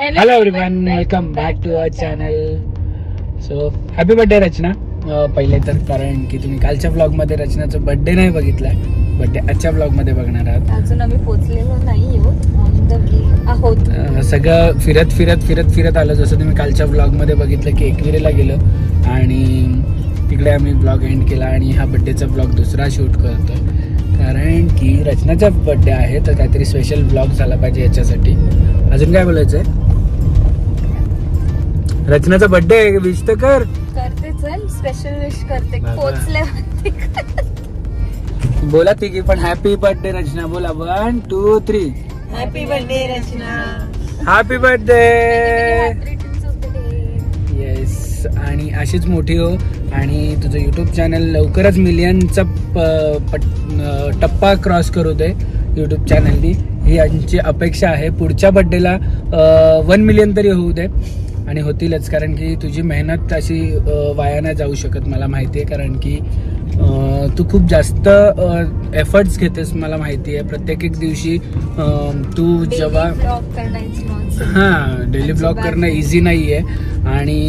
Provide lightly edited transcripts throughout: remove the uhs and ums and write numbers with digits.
Hello everyone, welcome back to our channel. So happy birthday Rachna. पहिले तर कारण की तुम्ही कालच्या ब्लॉग मध्ये रचनाचा बर्थडे नाही बघितलाय, बर्थडे आजच्या ब्लॉग मध्ये बघणार आहात. अजून आम्ही पोहोचलेलो नाही आहोत. सगळं फिरत फिरत फिरत फिरत आलो. जसं तुम्ही कालच्या ब्लॉग मध्ये बघितलं की एकविरेला गेलो आणि तिकडे आम्ही ब्लॉग एंड केला आणि हा बर्थडेचा ब्लॉग दुसरा शूट करतोय कारण की रचनाचा बर्थडे आहे, तर काहीतरी स्पेशल ब्लॉग झाला पाहिजे याच्यासाठी. अजून काय बोलायचंय? रचनाचा बर्थडे विश तर करते, चल स्पेशल विश करते. पोहोचले बोला तिघी पण हॅपी बर्थडे रचना. बोला 1 2 3. Happy birthday Rachna. Happy birthday. Yes, आणि अशीच मोठी हो आणि तुझं युट्यूब चॅनल लवकरच मिलियनचा टप्पा क्रॉस करू दे युट्यूब चॅनलनी, ही आमची अपेक्षा आहे. पुढच्या बर्थडेला 1 मिलियन तरी होऊ दे आणि होतीलच, कारण की तुझी मेहनत अशी वाया नाही जाऊ शकत मला माहिती आहे. कारण की तू खूप जास्त एफर्ट्स घेतेस मला माहिती आहे. प्रत्येक एक दिवशी तू जेव्हा डेली ब्लॉग करणं इझी नाही आहे आणि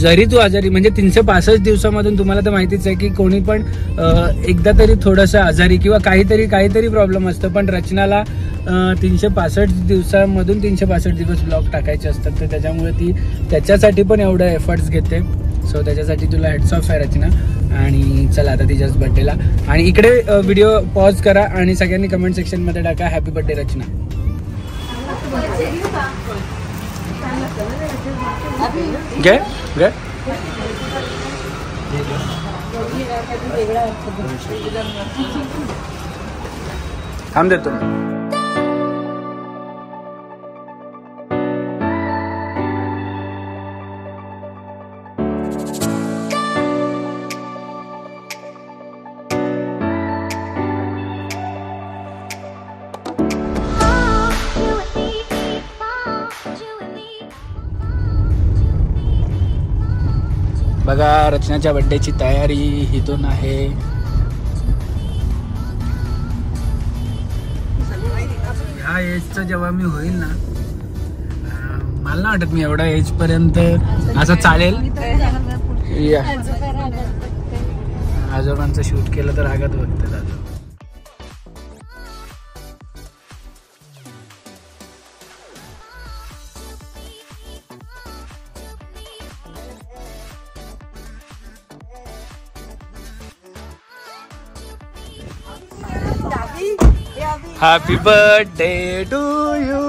जरी तू आजारी म्हणजे 365 दिवसामधून तुम्हाला तर माहितीच आहे की कोणी पण एकदा तरी थोडंसं आजारी किंवा काहीतरी प्रॉब्लेम असतं, पण रचनाला 365 दिवसामधून 365 दिवस ब्लॉग टाकायचे असतात, तर त्याच्यामुळे ती त्याच्यासाठी पण एवढं एफर्ट्स घेते. सो त्याच्यासाठी तुला हेड्स ऑफ आहे रचना. आणि चला आता तिच्याच बर्थडेला, आणि इकडे व्हिडिओ पॉज करा आणि सगळ्यांनी कमेंट सेक्शन मध्ये टाका हॅपी बर्थडे रचना. घे घे थांब देतो. बघा रचनाच्या बर्थडेची तयारी इथून आहे. ह्या एजचं जेव्हा मी होईल ना, मला नाही वाटत मी एवढ्या एज पर्यंत असं चालेल. आजोबांचं शूट केलं तर रागात बघतात आजोबा. Happy birthday to you.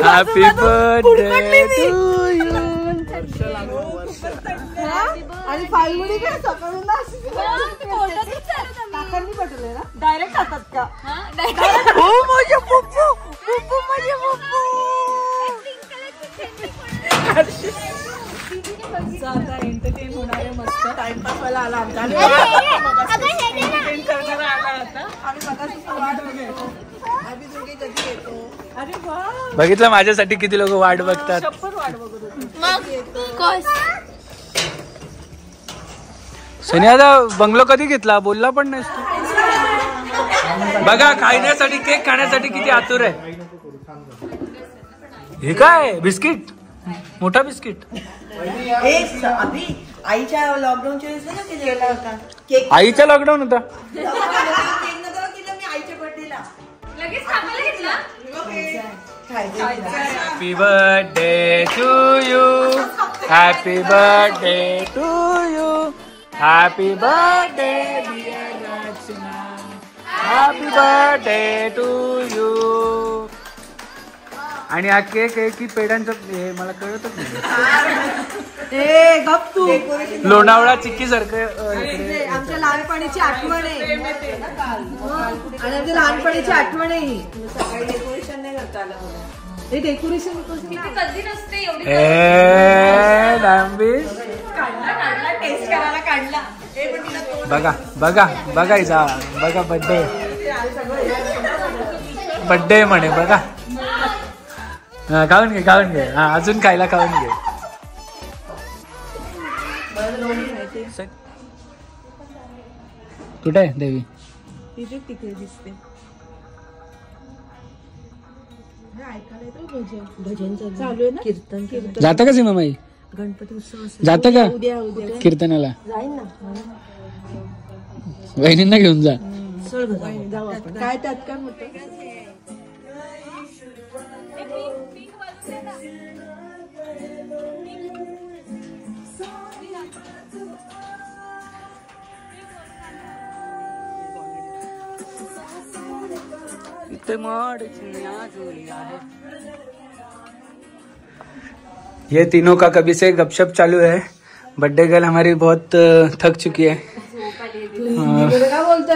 Happy birthday to you. आणि फाल्गुनी काय सकाळून डायरेक्ट खातात का? हो माझे पप्पू, पप्पू माझे पप्पू. आता एंटरटेन होणार आहे, मस्त टाइमपास वाला आला आमचा. एंटरटेन करणारा आला आता. आम्ही स्वतःच वाट बघतो. आम्ही दोघे कधी येतो. अरे वा, बघितलं माझ्यासाठी किती लोक वाट बघतात. शप्पथ वाट बघत होतो. सोनिया बंगलो कधी घेतला बोलला पण नाहीस तू. बघा खाण्यासाठी, केक खाण्यासाठी किती आतुर आहे. हे काय बिस्किट, मोठा बिस्किट. आईच्या लॉकडाऊनच्या वेळेस ना केला होता. आईचा लॉकडाऊन होता. Happy birthday to you. Happy birthday to you. Happy birthday dear Rachna. Happy birthday to you. आणि हा केक आहे की पेड्यांचा, हे मला कळतच नाही. लोणावळा चिक्की सारखं आमच्या लहानपणीची आठवण आहे. आणि आमच्या लहानपणीची आठवण आहे ही. सकाळी डेकोरेशन नाही करता आलं. हे डेकोरेशन कधी नसते एवढी. टेस्ट करायला काढला. बघा बघा बघायचा बघा बर्थडे बर्थडे म्हणे बघा. खाऊन घे. हा अजून खायला खाऊन घे. कुठे आहे देवी? तिथे दिसते. भजन चालू आहे ना, कीर्तन जाता का सीमाबाई? गणपती उत्सव जाता का उद्या कीर्तनाला? जाईन ना. वहिनींना घेऊन जा. जाऊ आपण. काय त्यात काय होतं? ये तीनों का कभी से गपशप चालू है. बर्थडे गर्ल हमारी बहुत थक चुकी है. क्या बोलते?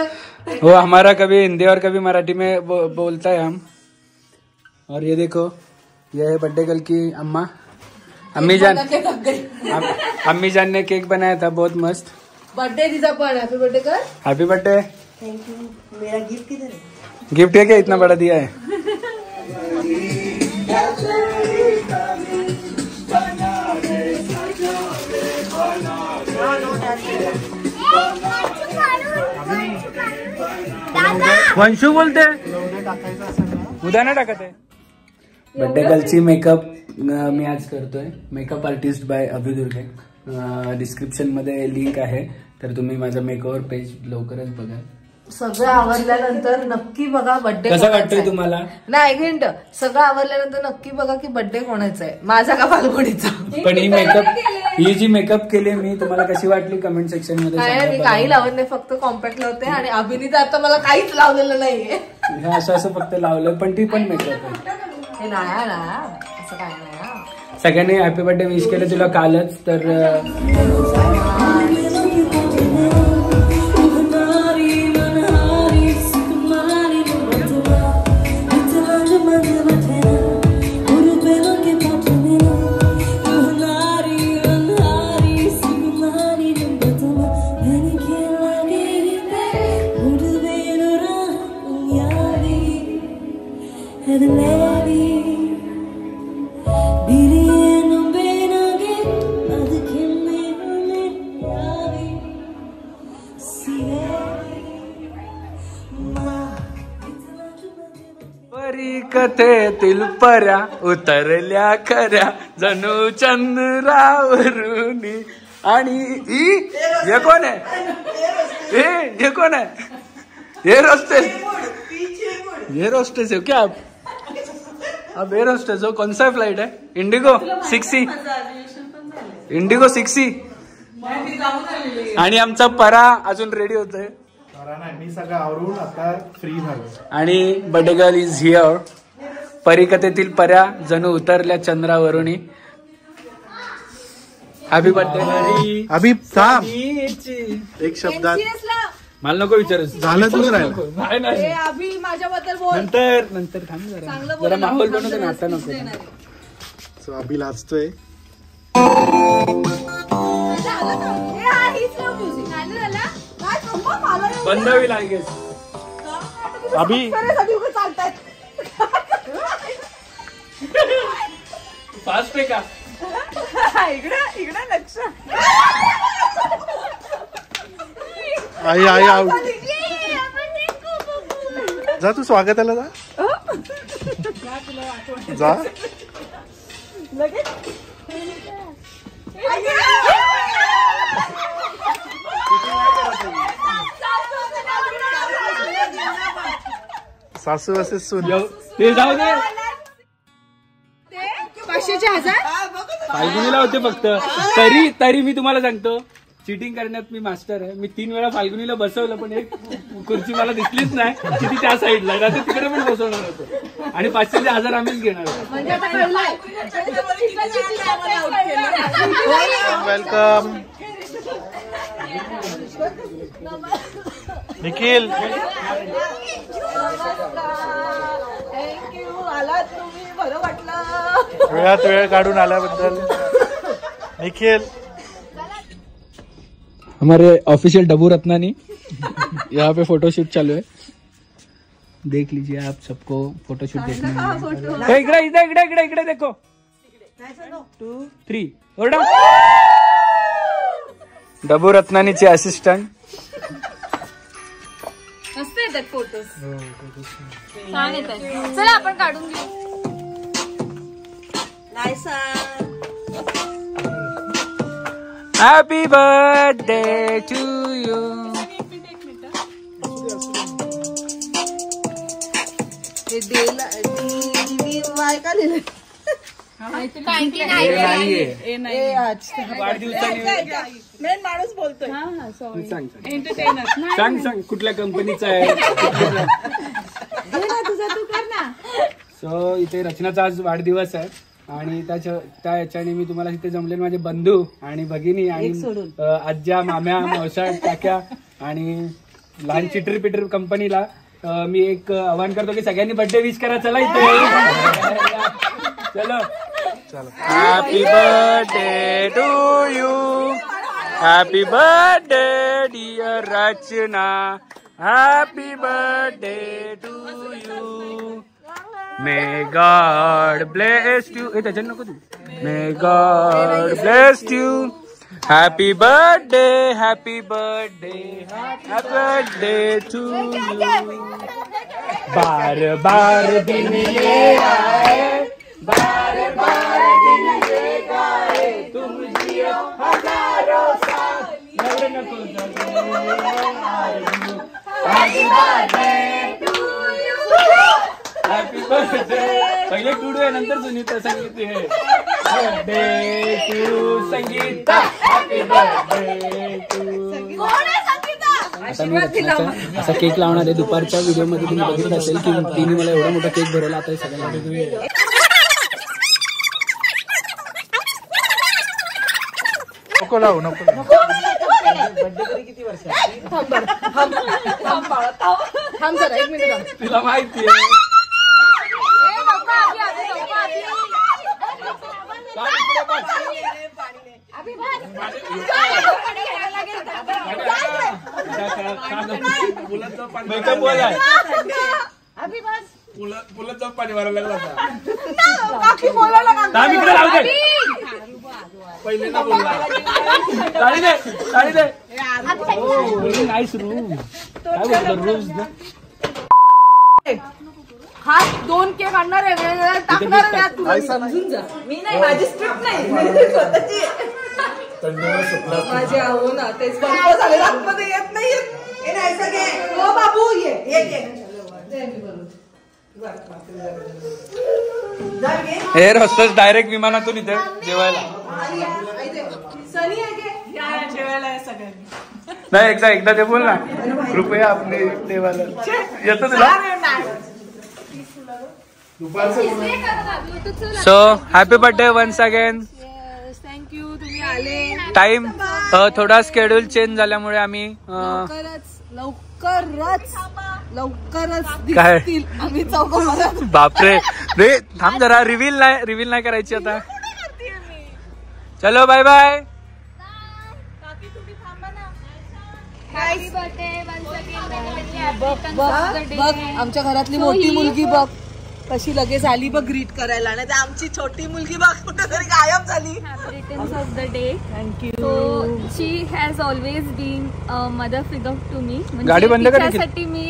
वो हमारा कभी हिंदी और कभी मराठी में बोलता है हम. और ये देखो, ये है बर्थडे गर्ल की अम्मा. अम्मी जान, अम्मी जान ने केक बनाया था बहुत मस्त. बर्थडे दीदा पर हैप्पी बर्थडे कर. Happy birthday. Thank you. मेरा गिफ्ट किधर है? गिफ्ट है क्या इतना बड़ा दिया है? वंशू बोलते उद्या ना टाकत आहे. बर्थडे गर्लची मेकअप मी आज करतोय. मेकअप आर्टिस्ट बाय अभि दुर्गे. डिस्क्रिप्शन मध्ये लिंक आहे, तर तुम्ही माझा मेकओव्हर पेज लवकरच बघा. सगळं आवरल्यानंतर नक्की बघा बर्थडे कसं वाटतंय तुम्हाला? नाही, एक मिनिट. सगळं आवरल्यानंतर नक्की बघा की बर्थडे कोणाचा आहे, माझा का फाल्गुनीचा. पण ही जी मेकअप केली मी, तुम्हाला कशी वाटली कमेंट सेक्शन मध्ये नाही, मी काही लावत नाही, फक्त कॉम्पॅक्ट लावते. आणि अभिनीत आता मला काहीच लावलेलं नाहीये. असं फक्त लावलं, पण ती पण मेकअप आहे. हे नाही ना, असं काय नाही. सगळ्यांनी हॅपी बर्थडे विश केलं तुला कालच. तर कथेतील पर्या उतरल्या खऱ्या जणू चंद्रावरून. आणि हे कोण आहे? हे कोण आहे? हे रोस्टेस है क्या आप? अब एयर होस्टेस हो. कौन सा फ्लाइट है? Indigo 6C. Indigo 6C. आणि आमचा परा अजून रेडी होतोय. मी सगळं आवरून आता फ्री झालो. आणि बर्थडे गर्ल इज हिअर. परिकथेतील पर्या जणू उतरल्या चंद्रावरून. Happy birthday. अभि थांब, एक शब्दात मला नको विचार. झालं तुझं राहिलं. अभि माझ्याबद्दल बोल. नंतर थांब जरा माहोल बनवतो ना, आता नको. सो अभि लाजतोय. बंद होईल आय गेस. अभि फास्ट आहे का? इकडे लक्ष. आई जा, तू स्वागताला जा. जा. सासू असे सून. ते जाऊ दे. 500,000 फाल्गुनीला होते फक्त. तरी मी तुम्हाला सांगतो, चिटिंग करण्यात मी मास्टर आहे. मी 3 वेळा फाल्गुनीला बसवलं, पण एक खुर्ची मला दिसलीच नाही. किती त्या साईडला राहते, तिकडे पण बसवणार होतो. आणि 500,000 आम्हीच घेणार होतो. वेलकम निखिल. थँक्यू, आलात तुम्ही, बरं वाटलं. वेळात वेळ काढून आल्याबद्दल. निखिल हमारे ऑफिशियल डब्बू रत्नानी यहाँ पे फोटोशूट चालू है. देख लीजिए आप सबको फोटोशूट देखना. इकडे देखो. 2, 3 ओरडा. डब्बू रत्नानीचे असिस्टंट. मस्त येतात फोटोज. छान येतात. चला आपण काढून घेऊ. Naysa happy birthday to you. Y का लिहिलं मेन माणूस बोलतोय. सांग कुठल्या कंपनीचा आहे. सो इथे रचनाचा आज वाढदिवस आहे आणि त्या याच्याने मी तुम्हाला तिथे जमलेले माझे बंधू आणि भगिनी आणि आज्या माम्या मावशा काक्या आणि लहान चिटर पिटर कंपनीला मी एक आवाहन करतो की सगळ्यांनी बर्थडे विश करा. चला इथे चलो. Happy birthday to you. Happy birthday dear Rachna. Happy birthday to you. May God bless you. त्याच्यात नको तू. May God bless you. Happy birthday. Happy birthday. Happy birthday to you. बार बार दिन ये आए. बार बार दिन ये गाए. तुम जियो हजारों साल. नको happy birthday to you. Happy birthday. पहिले टू आहे नंतर सुनीता संगीत आहे. Birthday to Sangeeta. Happy birthday to. आता मी असा केक लावणार आहे. दुपारच्या व्हिडिओ मध्ये तुम्ही बघितलं असेल की तिने मला एवढा मोठा केक भरवला. आता सगळ्यांना नको लावू नको. बर्थडे तरी किती वर्ष. थांब जरा 1 मिनिट. तुला माहिती आहे पुलत जाऊन पाणी मारायला लागला पहिले ना बोलला. Nice room. काय बोलतो रूम्स ना. हा 2 केक आणणार आहे वेगवेगळ्या टाकणार आहे. समजून जा. मी नाही माझी स्ट्रिक्ट नाही स्वतःची माझी आहो ना. तेच बंद झाले आतमध्ये येत नाही. हे नाही सगळे हो बाबू ये एअर होस्टेस डायरेक्ट विमानातून इथे जेवायला. सनी आहे या जेवायला आहे सगळ्यांनी. नाही एकदा ते बोल ना. कृपया आपले देवाला येतो तुला. So happy birthday once again. Thank you तुम्ही आले. टाइम थोडा शेड्यूल चेंज झाल्यामुळे आम्ही लवकरच काय दिसतील आम्ही चौकामध्ये. बापरे रे थांब जरा. रिव्हील नाही करायची आता. चलो बाय बाय. बघ आमच्या घरातली मोठी मुलगी बघ कशी लगेच आली बघ ग्रीट करायला. नाही तर आमची छोटी मुलगी बघ कुठेतरी गायब झाली. Returns of the day. Thank you. So she has always been a mother figure to me. गाडी बंद कर. तिच्यासाठी मी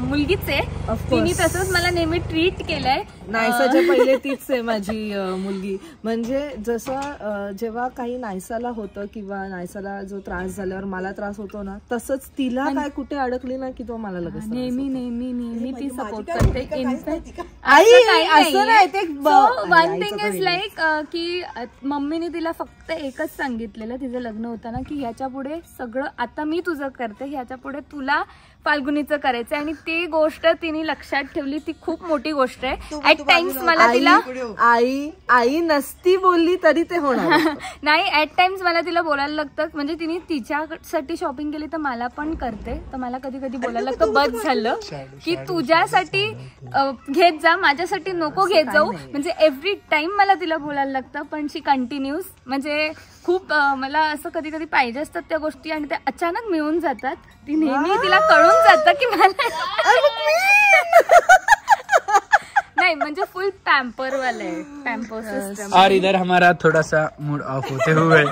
मुलगीच आहे. तिने तसंच मला नेहमी ट्रीट केलंय. नायसाच्या पहिले तीच आहे माझी मुलगी. म्हणजे जसं जेव्हा काही नायसाला होतं किंवा नायसाला जो त्रास झाल्यावर मला त्रास होतो ना तसंच तिला काय कुठे अडकली ना की तो मला लगेच नेहमी नेहमी नेहमी ती सपोर्ट करते. In fact one thing is like की मम्मीने तिला फक्त एकच सांगितलेलं तिचं लग्न होताना की ह्याच्या पुढे सगळं आता मी तुझं करते. ह्याच्या पुढे तुला फाल्गुनीचं करायचं आणि ती गोष्ट तिने लक्षात ठेवली. ती खूप मोठी गोष्ट आहे. ऍट टाइम्स मला तिला आई नसती बोलली तरी ते होणार नाही. ऍट टाइम्स मला तिला बोलायला लागतं. म्हणजे तिने तिच्यासाठी शॉपिंग केली तर मला पण करते. तर मला कधी कधी बोलायला लागतं बस झालं की तुझ्यासाठी घेत जा माझ्यासाठी नको घेत जाऊ. म्हणजे एव्हरी टाइम मला तिला बोलायला लागतं. पण शी कंटिन्यूस. म्हणजे खूप मला असं कधी कधी पाहिजे असतात त्या गोष्टी आणि त्या अचानक मिळून जातात. ती नेहमी तिला कळून जातं की मला नहीं म्हणजे फुल पैम्पर वाले पैम्पर सिस्टम। और इधर हमारा थोड़ा सा मूड ऑफ होते हुए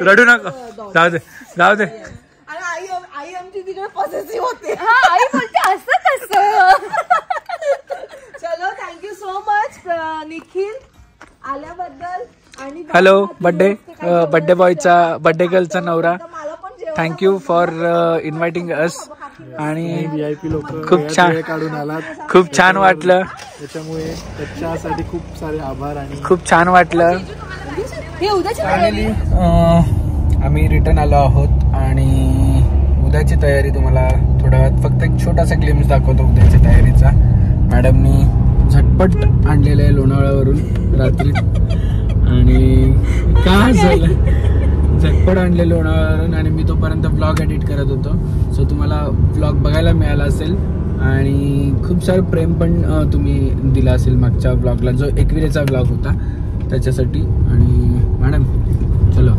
रडू नका, जाऊ दे आई आमची तिकडे पॉझिटिव्ह होते। हाँ आई बोलते असं कसं। चलो थँक्यू सो मच। निखिल आल्याबद्दल आणि हॅलो बर्थडे बॉयचा बर्थडे गर्लचा नवरा, थँक्यू फॉर इन्व्हायटिंग अस. आणि VIP लोक खूप छान काढून आलात, खूप छान वाटलं. त्याच्यामुळे त्याच्यासाठी खूप सारे आभार आणि खूप छान वाटलं. फायनली आम्ही रिटर्न आलो आहोत आणि उद्याची तयारी तुम्हाला थोड्या वेळात फक्त एक छोटासा ग्लिम्स दाखवतो उद्याच्या तयारीचा. मॅडमनी झटपट आणलेलं आहे लोणावळ्यावरून रात्री आणि काय झालं झटपट आणले लोणावळ्यावरून आणि मी तोपर्यंत ब्लॉग एडिट करत होतो. सो तुम्हाला ब्लॉग बघायला मिळाला असेल आणि खूप सारं प्रेम पण तुम्ही दिला असेल मागच्या ब्लॉगला जो एकविरेचा ब्लॉग होता त्याच्यासाठी. आणि मॅडम चलो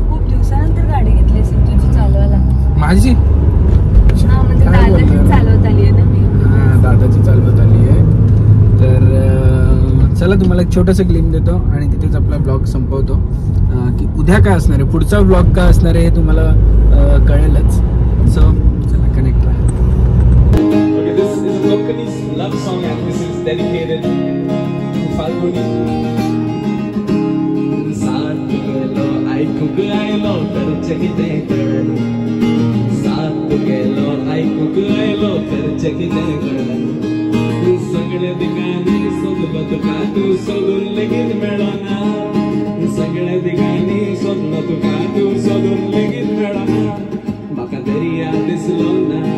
खूप दिवसानंतर गाडी घेतली असेल तुझी चालवायला. माझी म्हणजे दादाची चालवत आली आहे ना मी. हां दादाची चालवत आली आहे. तर चला तुम्हाला एक छोटंसं क्लिप देतो आणि तिथेच आपला ब्लॉग संपवतो. की उद्या काय असणार आहे, पुढचा ब्लॉग काय असणार आहे हे तुम्हाला कळेलच. सो चला कनेक्ट राहा. Okay, this is a Konkani's love song and this is dedicated to Falguni. साथ गेलो ऐकूक आयलो करचे कितें कळना, साथ गेलो ऐकूक आयलो करचे कितें कळना, तू सगळे दिगांनी सोदलो तुका तू सोदून लेगीत मेळना, सगळे दिगांनी सोदलो तुका तू सोदून लेगीत मेळना, म्हाका दर्या दिसलो ना